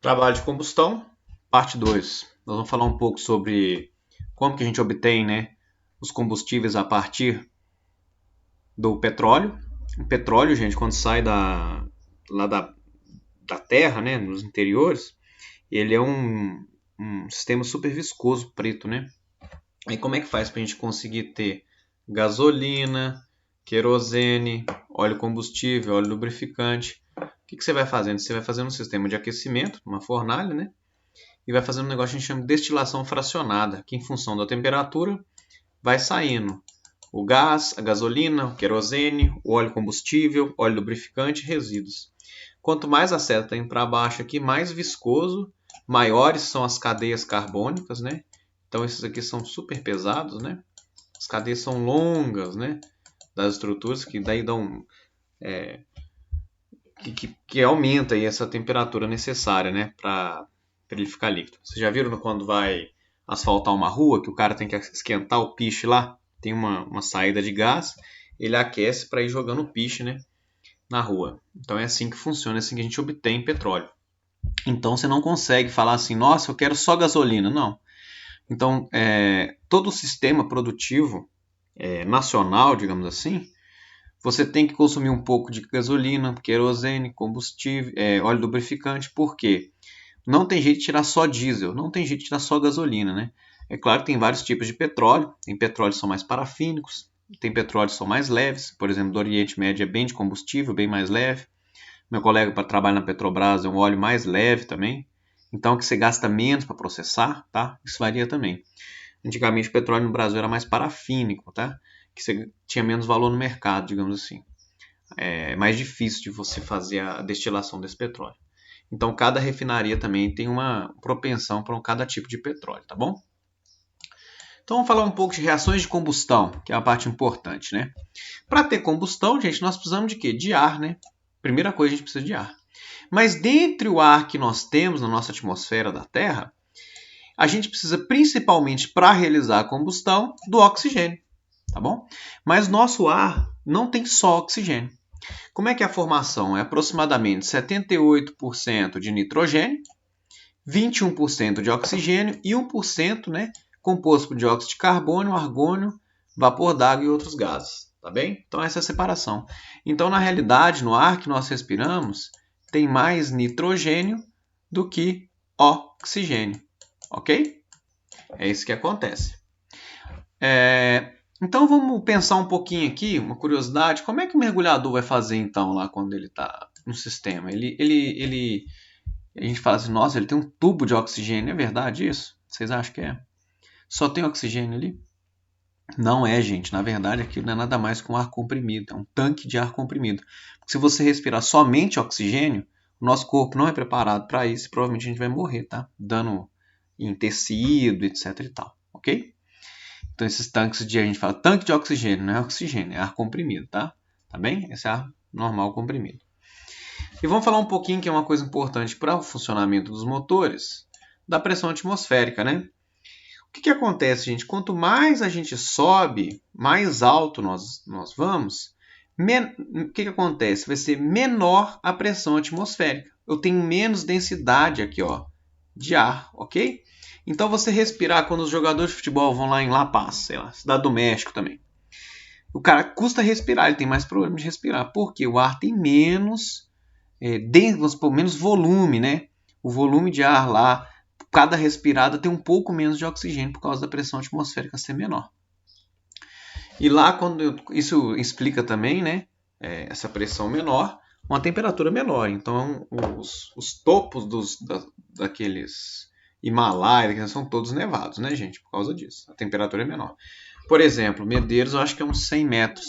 Trabalho de combustão, parte 2. Nós vamos falar um pouco sobre como que a gente obtém, né, os combustíveis a partir do petróleo. O petróleo, gente, quando sai lá da terra, né, nos interiores, ele é um sistema super viscoso, preto, né? Aí como é que faz para a gente conseguir ter gasolina, querosene, óleo combustível, óleo lubrificante? O que você vai fazendo? Você vai fazendo um sistema de aquecimento, uma fornalha, né? E vai fazendo um negócio que a gente chama de destilação fracionada, que em função da temperatura vai saindo o gás, a gasolina, o querosene, o óleo combustível, óleo lubrificante e resíduos. Quanto mais a seta está indo para baixo aqui, mais viscoso, maiores são as cadeias carbônicas, né? Então esses aqui são super pesados, né? As cadeias são longas, né? Das estruturas que daí dão que aumenta aí essa temperatura necessária, né? Para ele ficar líquido. Vocês já viram quando vai asfaltar uma rua que o cara tem que esquentar o piche lá? Tem uma saída de gás, ele aquece para ir jogando o piche, né? Na rua. Então é assim que funciona, é assim que a gente obtém petróleo. Então você não consegue falar assim, nossa, eu quero só gasolina. Não. Então, todo o sistema produtivo nacional, digamos assim, você tem que consumir um pouco de gasolina, querosene, combustível, óleo lubrificante. Por quê? Não tem jeito de tirar só diesel, não tem jeito de tirar só gasolina, né? É claro que tem vários tipos de petróleo. Tem petróleos que são mais parafínicos, tem petróleos que são mais leves. Por exemplo, do Oriente Médio é bem de combustível, bem mais leve. Meu colega para trabalhar na Petrobras é um óleo mais leve também. Então, que você gasta menos para processar, tá? Isso varia também. Antigamente, o petróleo no Brasil era mais parafínico, tá? Que você tinha menos valor no mercado, digamos assim. É mais difícil de você fazer a destilação desse petróleo. Então, cada refinaria também tem uma propensão para cada tipo de petróleo, tá bom? Então, vamos falar um pouco de reações de combustão, que é a parte importante, né? Para ter combustão, gente, nós precisamos de quê? De ar, né? Primeira coisa, a gente precisa de ar. Mas dentre o ar que nós temos na nossa atmosfera da Terra, a gente precisa principalmente para realizar a combustão do oxigênio, tá bom? Mas nosso ar não tem só oxigênio. Como é que é a formação? É aproximadamente 78% de nitrogênio, 21% de oxigênio e 1%, né, composto por dióxido de carbono, argônio, vapor d'água e outros gases, tá bem? Então essa é a separação. Então na realidade, no ar que nós respiramos, tem mais nitrogênio do que oxigênio, ok? É isso que acontece. Então vamos pensar um pouquinho aqui, uma curiosidade, como é que o mergulhador vai fazer então lá quando ele está no sistema? A gente fala assim, nossa, ele tem um tubo de oxigênio, é verdade isso? Vocês acham que é? Só tem oxigênio ali? Não é, gente. Na verdade, aquilo não é nada mais que um ar comprimido. É um tanque de ar comprimido. Porque se você respirar somente oxigênio, o nosso corpo não é preparado para isso e provavelmente a gente vai morrer, tá? Dano em tecido, etc e tal, ok? Então esses tanques a gente fala tanque de oxigênio, não é oxigênio, é ar comprimido, tá? Tá bem? Esse é ar normal comprimido. E vamos falar um pouquinho que é uma coisa importante para o funcionamento dos motores, da pressão atmosférica, né? O que acontece, gente? Quanto mais a gente sobe, mais alto nós vamos, o que acontece? Vai ser menor a pressão atmosférica. Eu tenho menos densidade aqui, ó, de ar, ok? Então você respirar quando os jogadores de futebol vão lá em La Paz, sei lá, cidade do México também. O cara custa respirar, ele tem mais problema de respirar, porque o ar tem menos, vamos supor, menos volume, né? O volume de ar lá, cada respirada tem um pouco menos de oxigênio por causa da pressão atmosférica ser menor. E lá, isso explica também, né? Essa pressão menor, uma temperatura menor. Então, os topos daqueles Himalaias são todos nevados, né, gente? Por causa disso. A temperatura é menor. Por exemplo, Medeiros eu acho que é uns 100 metros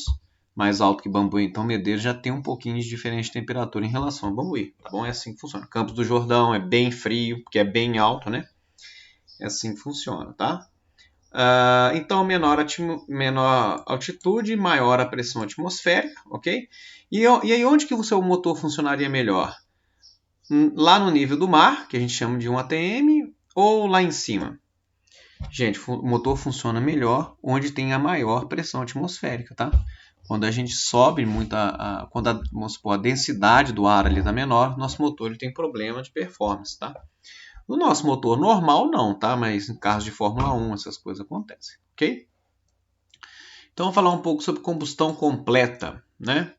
mais alto que Bambuí. Então, Medeiros já tem um pouquinho de diferente de temperatura em relação a Bambuí. Tá bom? É assim que funciona. Campos do Jordão é bem frio, porque é bem alto, né? É assim que funciona, tá? Então, menor altitude, maior a pressão atmosférica, ok? E aí, onde que o seu motor funcionaria melhor? Lá no nível do mar, que a gente chama de 1 atm, ou lá em cima? Gente, o motor funciona melhor onde tem a maior pressão atmosférica, tá? Quando a gente sobe muito, vamos supor, a densidade do ar ali está menor, nosso motor ele tem problema de performance, tá? No nosso motor normal não, tá? Mas em carros de Fórmula 1 essas coisas acontecem, ok? Então vamos falar um pouco sobre combustão completa, né?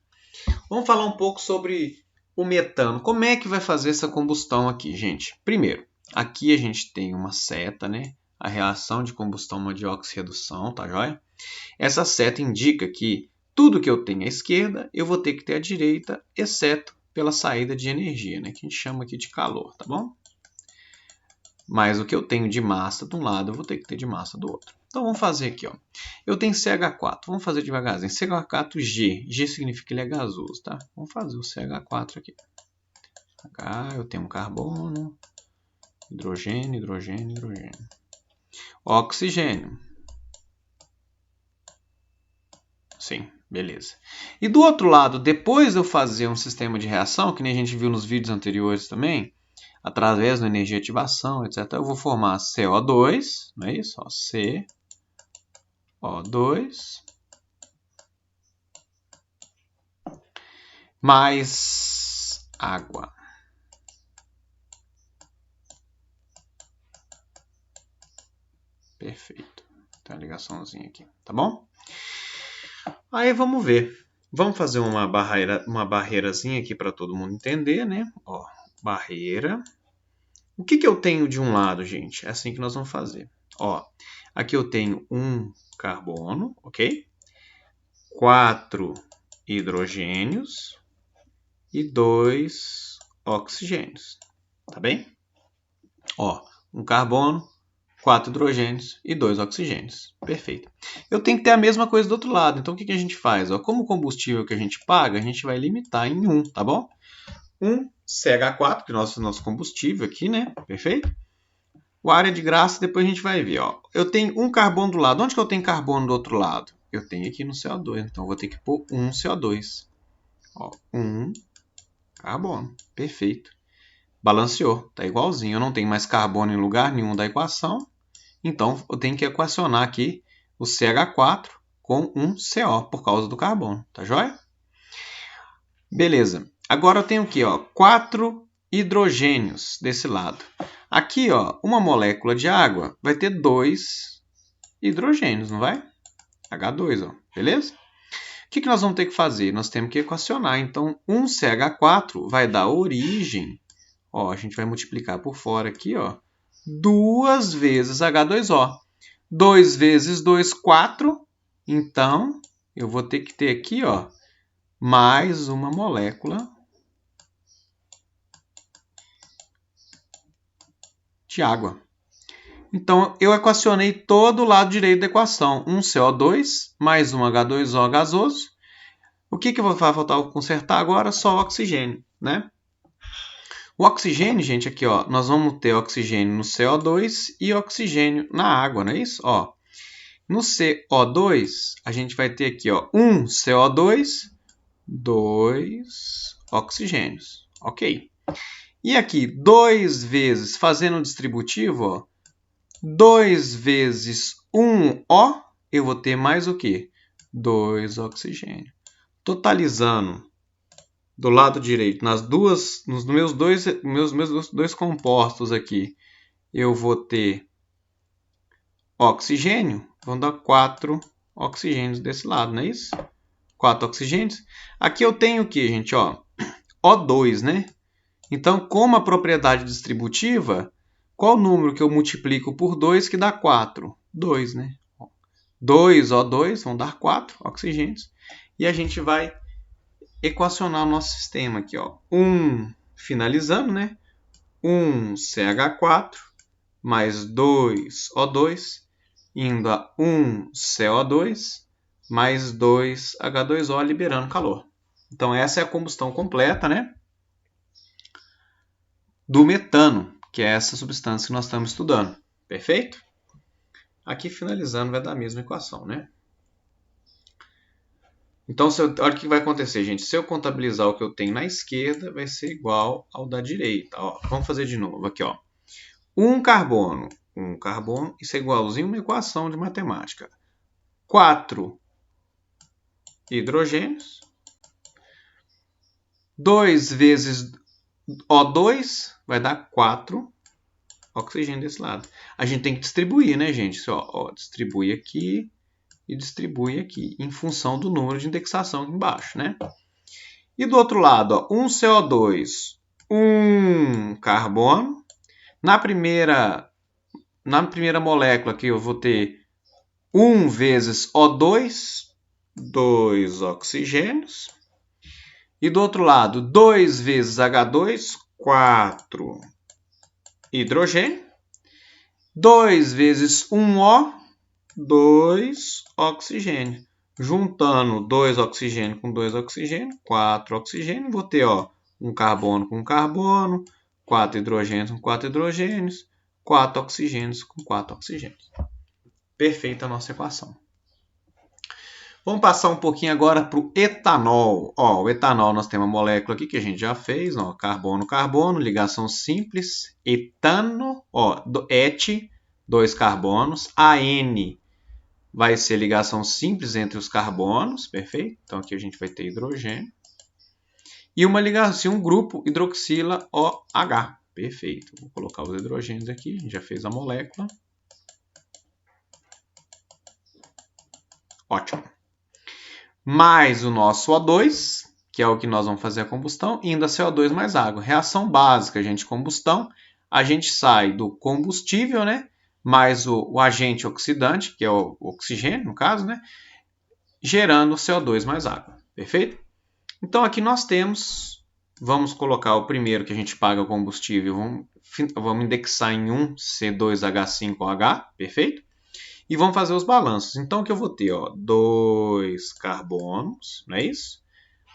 Vamos falar um pouco sobre o metano. Como é que vai fazer essa combustão aqui, gente? Primeiro, aqui a gente tem uma seta, né? A reação de combustão de oxirredução, tá joia? Essa seta indica que tudo que eu tenho à esquerda, eu vou ter que ter à direita, exceto pela saída de energia, né? Que a gente chama aqui de calor, tá bom? Mas o que eu tenho de massa de um lado, eu vou ter que ter de massa do outro. Então vamos fazer aqui, ó. Eu tenho CH4, vamos fazer devagarzinho. CH4G, G significa que ele é gasoso, tá? Vamos fazer o CH4 aqui. H, eu tenho um carbono, hidrogênio, hidrogênio, hidrogênio. Oxigênio. Sim, beleza. E do outro lado, depois de eu fazer um sistema de reação, que nem a gente viu nos vídeos anteriores também, através da energia de ativação, etc., eu vou formar CO2, não é isso? Ó, CO2 mais água. Perfeito. Tem uma ligaçãozinha aqui, tá bom? Aí vamos ver. Vamos fazer uma barreirazinha aqui para todo mundo entender, né? Ó, barreira. O que eu tenho de um lado, gente? É assim que nós vamos fazer. Ó, aqui eu tenho um carbono, ok? 4 hidrogênios e 2 oxigênios, tá bem? Ó, um carbono, 4 hidrogênios e 2 oxigênios. Perfeito. Eu tenho que ter a mesma coisa do outro lado. Então, o que a gente faz? Ó, como o combustível que a gente paga, a gente vai limitar em 1, tá bom? 1 CH4, que é o nosso combustível aqui, né? Perfeito? O ar é de graça, depois a gente vai ver. Ó. Eu tenho um carbono do lado. Onde que eu tenho carbono do outro lado? Eu tenho aqui no CO2. Então, eu vou ter que pôr 1 CO2. Ó, 1 carbono. Perfeito. Balanceou. Está igualzinho. Eu não tenho mais carbono em lugar nenhum da equação. Então, eu tenho que equacionar aqui o CH4 com um CO por causa do carbono. Tá joia? Beleza. Agora eu tenho aqui, ó, 4 hidrogênios desse lado. Aqui, ó, uma molécula de água vai ter 2 hidrogênios, não vai? H2, ó, beleza? O que nós vamos ter que fazer? Nós temos que equacionar. Então, 1 CH4 vai dar origem, ó, a gente vai multiplicar por fora aqui, ó, 2 vezes H2O. 2 vezes 2, 4. Então, eu vou ter que ter aqui, ó, mais uma molécula de água. Então, eu equacionei todo o lado direito da equação. Um CO2 mais um H2O gasoso. O que vai faltar consertar agora? Só o oxigênio, né? O oxigênio, gente, aqui, ó, nós vamos ter oxigênio no CO2 e oxigênio na água, não é isso? Ó, no CO2, a gente vai ter aqui, ó, um CO2, 2 oxigênios, ok? E aqui, 2 vezes, fazendo o distributivo, ó, 2 vezes 1O, eu vou ter mais o quê? 2 oxigênio. Totalizando do lado direito, nos meus dois compostos aqui, eu vou ter oxigênio, vão dar 4 oxigênios desse lado, não é isso? 4 oxigênios. Aqui eu tenho o que, gente? Ó, O2, né? Então, como a propriedade distributiva, qual o número que eu multiplico por 2 que dá 4? 2, né? 2 O2 vão dar 4 oxigênios. E a gente vai equacionar o nosso sistema aqui, ó. Finalizando, né? 1 CH4 mais 2 O2 indo a 1 CO2 mais 2 H2O liberando calor. Então essa é a combustão completa, né? Do metano, que é essa substância que nós estamos estudando. Perfeito? Aqui finalizando vai dar a mesma equação, né? Então, olha o que vai acontecer, gente. Se eu contabilizar o que eu tenho na esquerda, vai ser igual ao da direita. Ó, vamos fazer de novo aqui, ó. Um carbono, isso é igualzinho a uma equação de matemática. 4 hidrogênios. 2 vezes O2 vai dar 4 oxigênio desse lado. A gente tem que distribuir, né, gente? Ó, distribui aqui e distribui aqui, em função do número de indexação aqui embaixo, né? E do outro lado, ó, um CO2, um carbono. Na primeira molécula aqui eu vou ter 1 vezes O2, 2 oxigênios. E do outro lado, 2 vezes H2, 4 hidrogênio. 2 vezes 1O, 2 oxigênio. Juntando 2 oxigênio com 2 oxigênio, 4 oxigênio. Vou ter ó, um carbono com carbono, 4 hidrogênios com 4 hidrogênios, 4 oxigênios com 4 oxigênios. Perfeita a nossa equação. Vamos passar um pouquinho agora para o etanol. Ó, o etanol nós temos uma molécula aqui que a gente já fez, ó, carbono, carbono, ligação simples, etano, ó, et, 2 carbonos, AN vai ser ligação simples entre os carbonos, perfeito? Então aqui a gente vai ter hidrogênio. E uma ligação, um grupo hidroxila OH, perfeito. Vou colocar os hidrogênios aqui, a gente já fez a molécula. Ótimo. Mais o nosso O2, que é o que nós vamos fazer a combustão, e ainda CO2 mais água. Reação básica, gente, combustão. A gente sai do combustível, né? Mais o agente oxidante, que é o oxigênio, no caso, né? Gerando CO2 mais água. Perfeito? Então, aqui nós temos, vamos colocar o primeiro que a gente paga o combustível, vamos indexar em 1 C2H5OH, perfeito? E vamos fazer os balanços. Então, o que eu vou ter? Ó, 2 carbonos, não é isso?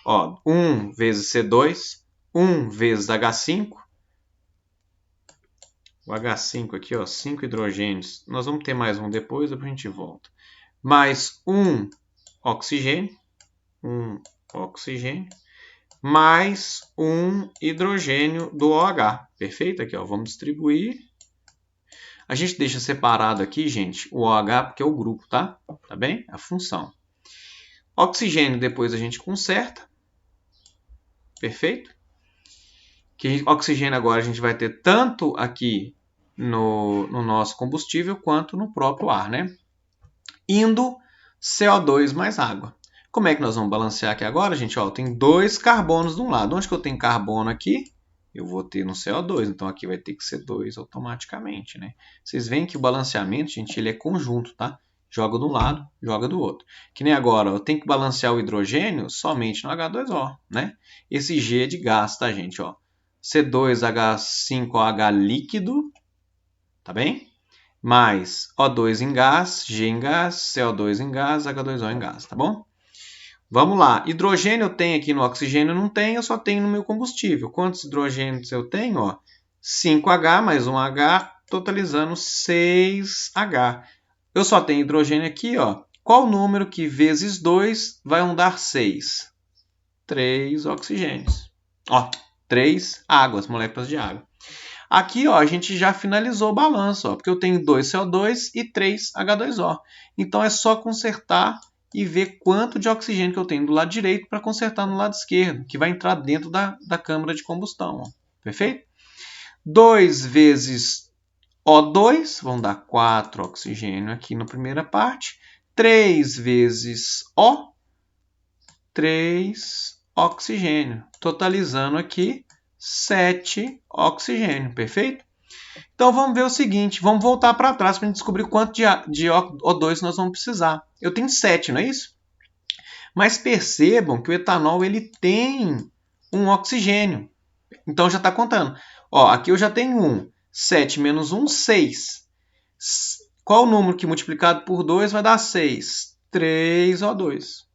Ó, 1 vezes C2, 1 vezes H5. O H5 aqui, ó, 5 hidrogênios. Nós vamos ter mais um depois a gente volta. Mais 1 oxigênio. 1 oxigênio. Mais 1 hidrogênio do OH. Perfeito? Aqui, ó, vamos distribuir. A gente deixa separado aqui, gente, o OH, porque é o grupo, tá? Tá bem? A função. Oxigênio depois a gente conserta. Perfeito? Que oxigênio agora a gente vai ter tanto aqui no nosso combustível quanto no próprio ar, né? Indo CO2 mais água. Como é que nós vamos balancear aqui agora, gente? Ó, tem 2 carbonos de um lado. Onde que eu tenho carbono aqui? Eu vou ter no CO2, então aqui vai ter que ser 2 automaticamente, né? Vocês veem que o balanceamento, gente, ele é conjunto, tá? Joga de um lado, joga do outro. Que nem agora, eu tenho que balancear o hidrogênio somente no H2O, né? Esse G é de gás, tá, gente? Ó, C2H5OH líquido, tá bem? Mais O2 em gás, G em gás, CO2 em gás, H2O em gás, tá bom? Vamos lá, hidrogênio eu tenho aqui no oxigênio, não tenho, eu só tenho no meu combustível. Quantos hidrogênios eu tenho? Ó, 5H mais 1H, totalizando 6H. Eu só tenho hidrogênio aqui, ó. Qual o número que vezes 2 vai dar 6? 3 oxigênios. Ó, 3 águas, moléculas de água. Aqui, ó, a gente já finalizou o balanço, ó, porque eu tenho 2 CO2 e 3 H2O. Então, é só consertar e ver quanto de oxigênio que eu tenho do lado direito para consertar no lado esquerdo, que vai entrar dentro da câmara de combustão. Ó. Perfeito? 2 vezes O2, vão dar 4 oxigênio aqui na primeira parte. 3 vezes O, 3 oxigênio, totalizando aqui 7 oxigênio, perfeito? Então vamos ver o seguinte, vamos voltar para trás para a gente descobrir quanto de O2 nós vamos precisar. Eu tenho 7, não é isso? Mas percebam que o etanol ele tem um oxigênio. Então já está contando. Ó, aqui eu já tenho 1. 7 menos 1, 6. Qual o número que multiplicado por 2 vai dar 6? 3O2.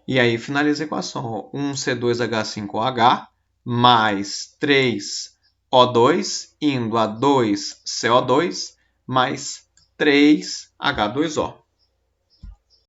E aí finaliza a equação. 1C2H5OH mais 3O2 indo a 2CO2 mais 3H2O.